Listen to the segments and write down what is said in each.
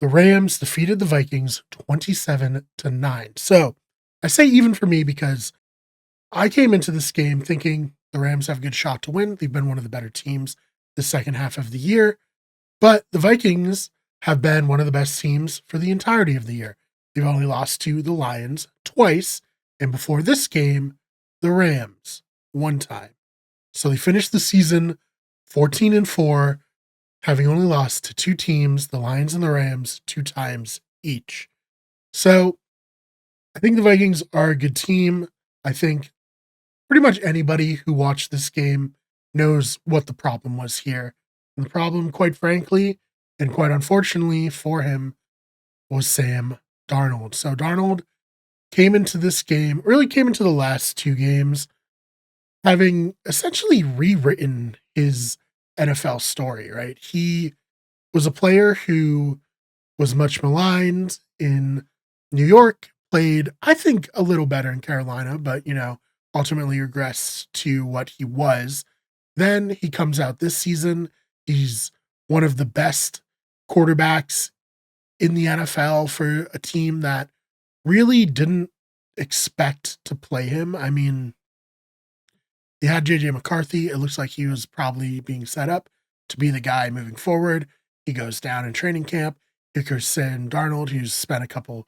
The Rams defeated the Vikings 27-9. So I say even for me because I came into this game thinking the Rams have a good shot to win. They've been one of the better teams the second half of the year, but the Vikings have been one of the best teams for the entirety of the year. They've only lost to the Lions twice, and before this game, the Rams one time. So they finished the season 14-4, having only lost to two teams, the Lions and the Rams, two times each. So I think the Vikings are a good team. I think pretty much anybody who watched this game knows what the problem was here. And the problem, quite frankly, and quite unfortunately for him, was Sam Darnold. So Darnold came into this game, really came into the last two games, having essentially rewritten his NFL story, right? He was a player who was much maligned in New York, played, I think, a little better in Carolina, but, ultimately regressed to what he was. Then he comes out this season. He's one of the best quarterbacks in the NFL for a team that really didn't expect to play him. I mean, they had JJ McCarthy. It looks like he was probably being set up to be the guy moving forward. He goes down in training camp. Here's Sam Darnold, who's spent a couple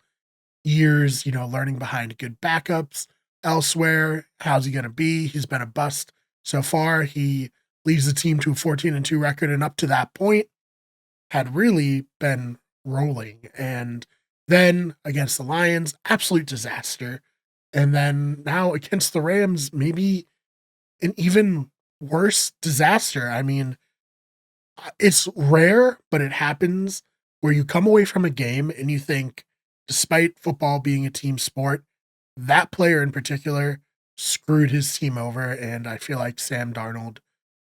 years, learning behind good backups elsewhere. How's he going to be? He's been a bust so far. He leads the team to a 14-2 record, and up to that point had really been rolling. And then against the Lions, absolute disaster. And then now against the Rams, maybe an even worse disaster. I mean, it's rare, but it happens where you come away from a game and you think, despite football being a team sport, that player in particular screwed his team over. And I feel like Sam Darnold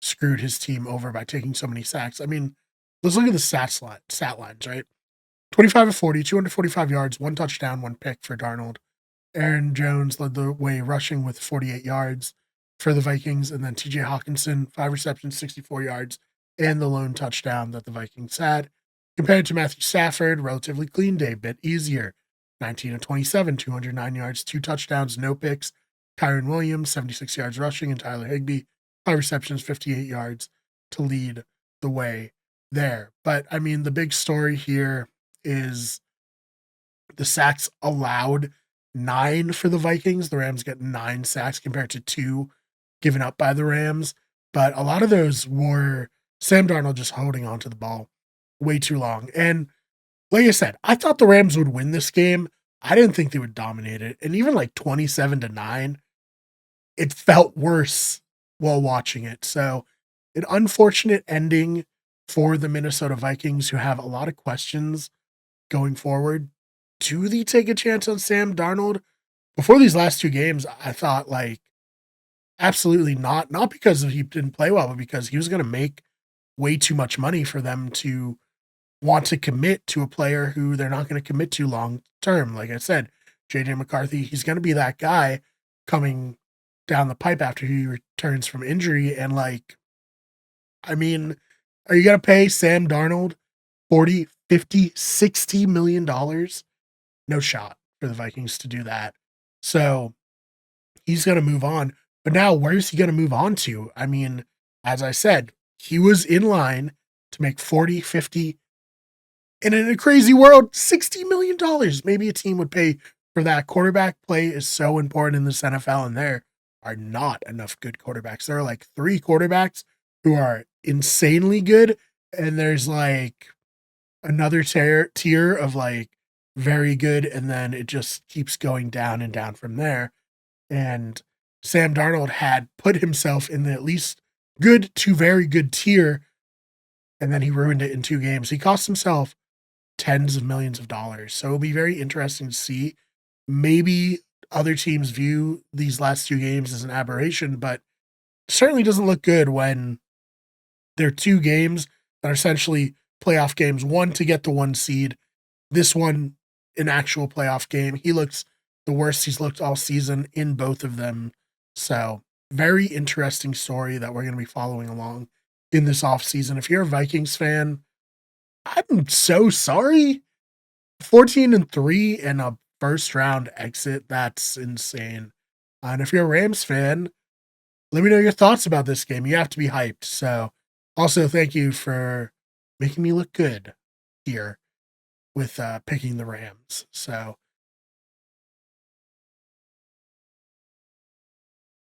screwed his team over by taking so many sacks. I mean, let's look at the stat lines, right? 25 of 40, 245 yards, one touchdown, one pick for Darnold. Aaron Jones led the way rushing with 48 yards for the Vikings. And then TJ Hawkinson, 5 receptions, 64 yards, and the lone touchdown that the Vikings had. Compared to Matthew Stafford, relatively clean day, bit easier. 19 of 27, 209 yards, 2 touchdowns, no picks. Kyron Williams, 76 yards rushing, and Tyler Higbee, 5 receptions, 58 yards to lead the way there. But, I mean, the big story here is the sacks allowed 9 for the Vikings. The Rams get 9 sacks compared to 2 given up by the Rams. But a lot of those were Sam Darnold just holding on to the ball way too long. And like I said, I thought the Rams would win this game. I didn't think they would dominate it. And even like 27-9, it felt worse while watching it. So an unfortunate ending for the Minnesota Vikings, who have a lot of questions going forward. Do they take a chance on Sam Darnold? Before these last two games, I thought absolutely not. Not because he didn't play well, but because he was going to make way too much money for them to want to commit to a player who they're not going to commit to long term. Like I said, JJ McCarthy, he's going to be that guy coming down the pipe after he returns from injury. And I mean, are you going to pay Sam Darnold 40, 50, 60 million dollars? No shot for the Vikings to do that. So he's going to move on. But now where's he going to move on to? I mean, as I said, he was in line to make 40, 50, and in a crazy world, $60 million. Maybe a team would pay for that. Quarterback play is so important in this NFL, and there are not enough good quarterbacks. There are like 3 quarterbacks who are insanely good, and there's another tier of very good, and then it just keeps going down and down from there. And Sam Darnold had put himself in the at least good to very good tier, and then he ruined it in 2 games. He cost himself tens of millions of dollars. So it'll be very interesting to see. Maybe other teams view these last 2 games as an aberration, but certainly doesn't look good when they're 2 games that are essentially playoff games. One to get the 1 seed. This one, an actual playoff game. He looks the worst he's looked all season in both of them. So very interesting story that we're going to be following along in this offseason. If you're a Vikings fan, I'm so sorry. 14-3 and a first round exit. That's insane. And if you're a Rams fan, let me know your thoughts about this game. You have to be hyped. So, also thank you for making me look good here with picking the Rams. So,